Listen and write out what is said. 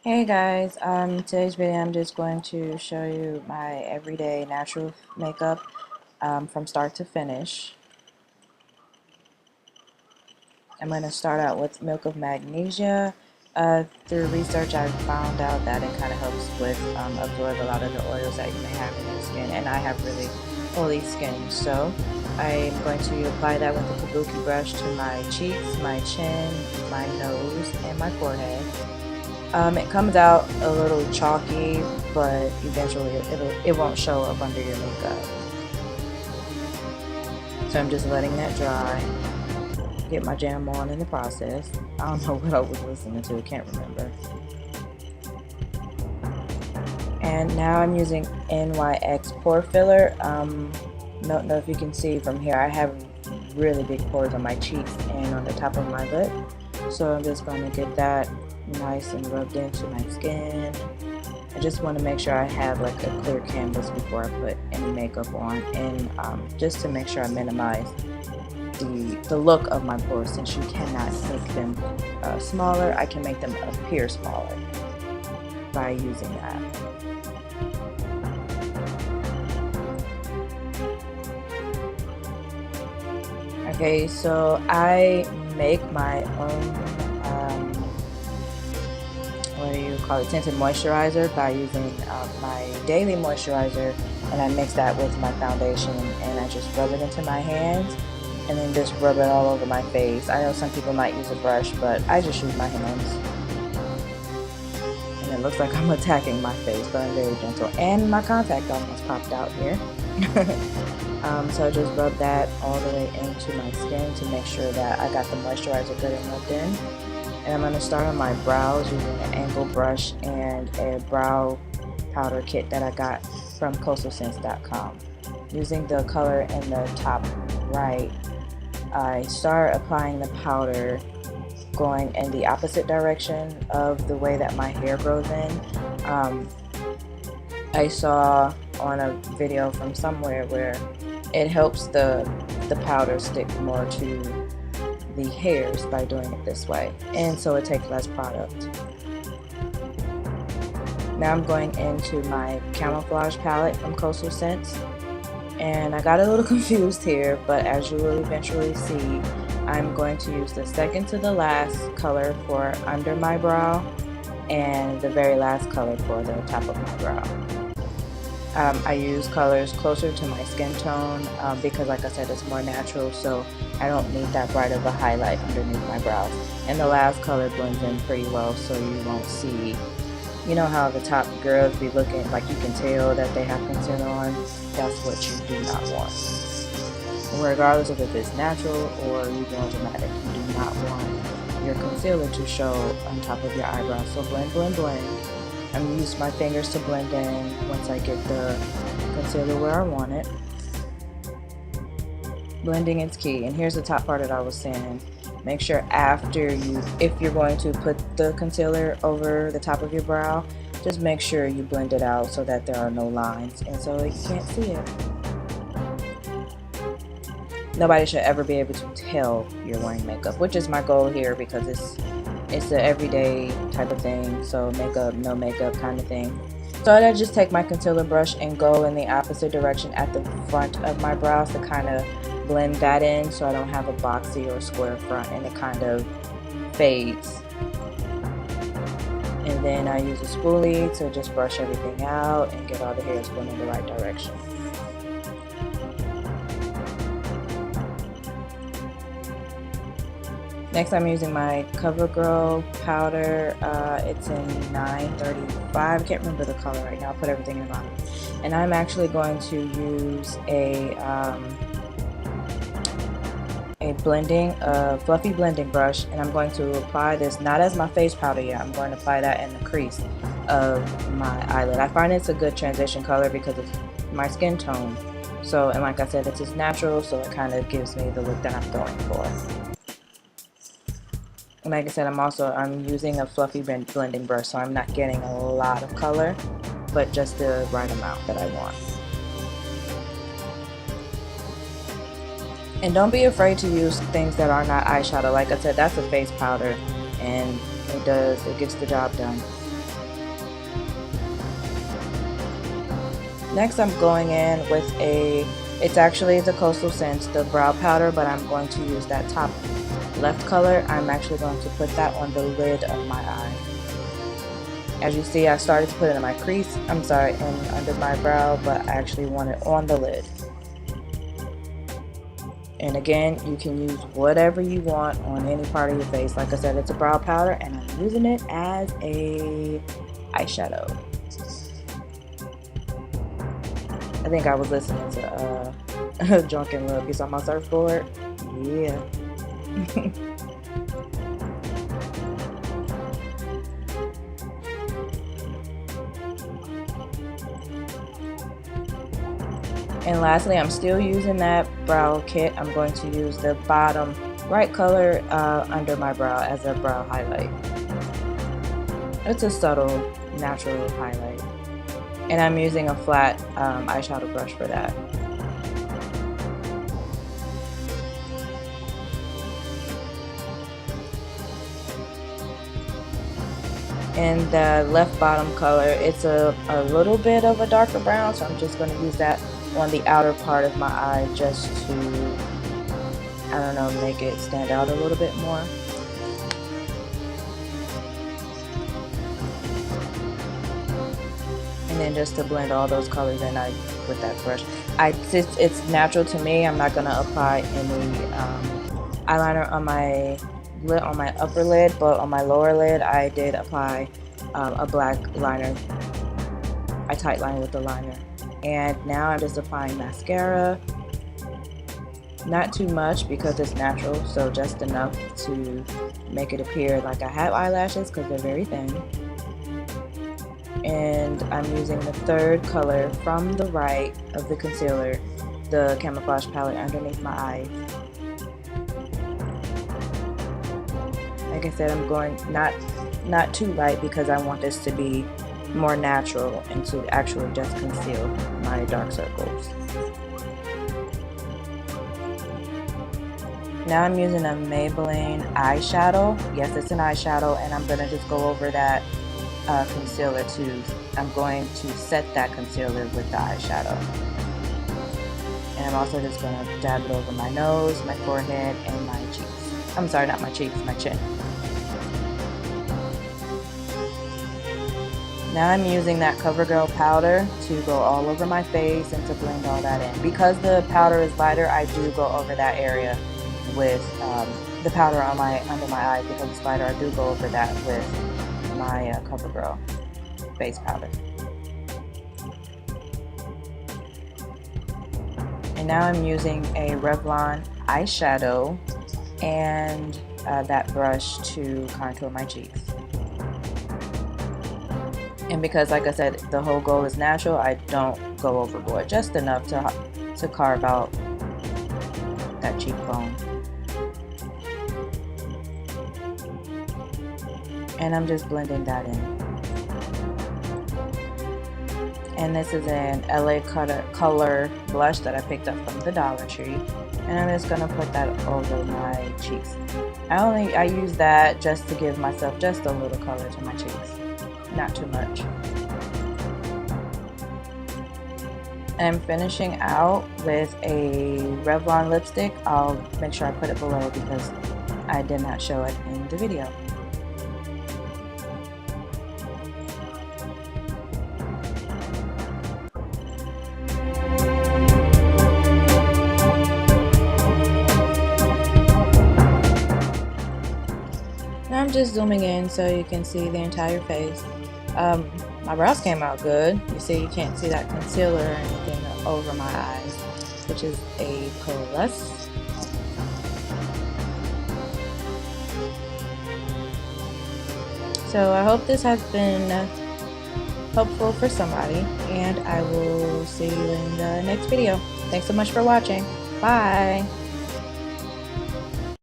Hey guys, today's video I'm just going to show you my everyday natural makeup from start to finish. I'm going to start out with Milk of Magnesia. Through research I found out that it kind of helps with absorb a lot of the oils that you may have in your skin, and I have really oily skin, so I'm going to apply that with a kabuki brush to my cheeks, my chin, my nose, and my forehead. It comes out a little chalky, but eventually it won't show up under your makeup. So I'm just letting that dry. Get my jam on in the process. I don't know what I was listening to, can't remember. And now I'm using NYX pore filler. Don't know if you can see from here, I have really big pores on my cheeks and on the top of my lip. So I'm just going to get that nice and rubbed into my skin. I just want to make sure I have like a clear canvas before I put any makeup on, and just to make sure I minimize the look of my pores. Since you cannot make them smaller, I can make them appear smaller by using that. Okay, so I make my own what do you call it, tinted moisturizer by using my daily moisturizer, and I mix that with my foundation, and I just rub it into my hands and then just rub it all over my face. I know some people might use a brush, but I just use my hands. And it looks like I'm attacking my face, but I'm very gentle. And my contact almost popped out here. So I just rub that all the way into my skin to make sure that I got the moisturizer good and rubbed in. And I'm going to start on my brows using an angle brush and a brow powder kit that I got from coastalscents.com. Using the color in the top right, I start applying the powder going in the opposite direction of the way that my hair grows in. I saw on a video from somewhere where it helps the powder stick more to the hairs by doing it this way, and so it takes less product. Now I'm going into my camouflage palette from Coastal Scents, and I got a little confused here, but as you will eventually see, I'm going to use the second to the last color for under my brow and the very last color for the top of my brow. I use colors closer to my skin tone because, like I said, it's more natural, so I don't need that bright of a highlight underneath my brows. And the last color blends in pretty well, so you won't see, you know how the top girls be looking like you can tell that they have concealer on? That's what you do not want. Regardless of if it's natural or you're going dramatic, you do not want your concealer to show on top of your eyebrows. So blend, blend, blend. I'm going to use my fingers to blend in once I get the concealer where I want it. Blending is key, and here's the top part that I was saying. Make sure if you're going to put the concealer over the top of your brow, just make sure you blend it out so that there are no lines and so you can't see it. Nobody should ever be able to tell you're wearing makeup, which is my goal here because it's an everyday type of thing, so makeup, no makeup kind of thing. So I just take my concealer brush and go in the opposite direction at the front of my brows to kind of blend that in so I don't have a boxy or square front and it kind of fades. And then I use a spoolie to just brush everything out and get all the hairs going in the right direction. Next, I'm using my CoverGirl powder. It's in 935. I can't remember the color right now. I'll put everything in mine. And I'm actually going to use a fluffy blending brush, and I'm going to apply this not as my face powder yet. I'm going to apply that in the crease of my eyelid. I find it's a good transition color because it's my skin tone. So, and like I said, it's just natural, so it kind of gives me the look that I'm going for. Like I said, I'm using a fluffy blending brush, so I'm not getting a lot of color, but just the right amount that I want. And don't be afraid to use things that are not eyeshadow. Like I said, that's a face powder, and it gets the job done. Next, I'm going in with it's actually the Coastal Scents, the brow powder, but I'm going to use that top left color. I'm actually going to put that on the lid of my eye. As you see, I started to put it in my crease, and under my brow, but I actually want it on the lid. And again, you can use whatever you want on any part of your face. Like I said, it's a brow powder, and I'm using it as a eyeshadow. I think I was listening to Drunken Love. You saw my surfboard? Yeah. And lastly, I'm still using that brow kit. I'm going to use the bottom right color under my brow as a brow highlight. It's a subtle, natural highlight. And I'm using a flat eyeshadow brush for that. And the left bottom color, it's a little bit of a darker brown, so I'm just going to use that on the outer part of my eye just to, I don't know, make it stand out a little bit more. And then just to blend all those colors in with that brush. It's natural to me. I'm not going to apply any eyeliner on my upper lid, but on my lower lid I did apply a black liner. I tight lined with the liner. And now I'm just applying mascara. Not too much because it's natural, so just enough to make it appear like I have eyelashes because they're very thin. And I'm using the third color from the right of the concealer, the Camouflage palette, underneath my eyes. Like I said, I'm going not too light because I want this to be more natural and to actually just conceal my dark circles. Now I'm using a Maybelline eyeshadow. Yes, it's an eyeshadow, and I'm going to just go over that concealer too. I'm going to set that concealer with the eyeshadow. And I'm also just going to dab it over my nose, my forehead, and my cheeks. I'm sorry, not my cheeks, my chin. Now I'm using that CoverGirl powder to go all over my face and to blend all that in. Because the powder is lighter, I do go over that area with the powder on under my eye. Because it's lighter, I do go over that with my CoverGirl base powder. And now I'm using a Revlon eyeshadow and that brush to contour my cheeks. And because, like I said, the whole goal is natural, I don't go overboard. Just enough to carve out that cheekbone. And I'm just blending that in. And this is an LA Color blush that I picked up from the Dollar Tree. And I'm just going to put that over my cheeks. I use that just to give myself just a little color to my cheeks. Not too much. And I'm finishing out with a Revlon lipstick. I'll make sure I put it below because I did not show it in the video. Now I'm just zooming in so you can see the entire face. My brows came out good. You see, you can't see that concealer or anything over my eyes, which is a plus. So I hope this has been helpful for somebody, and I will see you in the next video. Thanks so much for watching. Bye!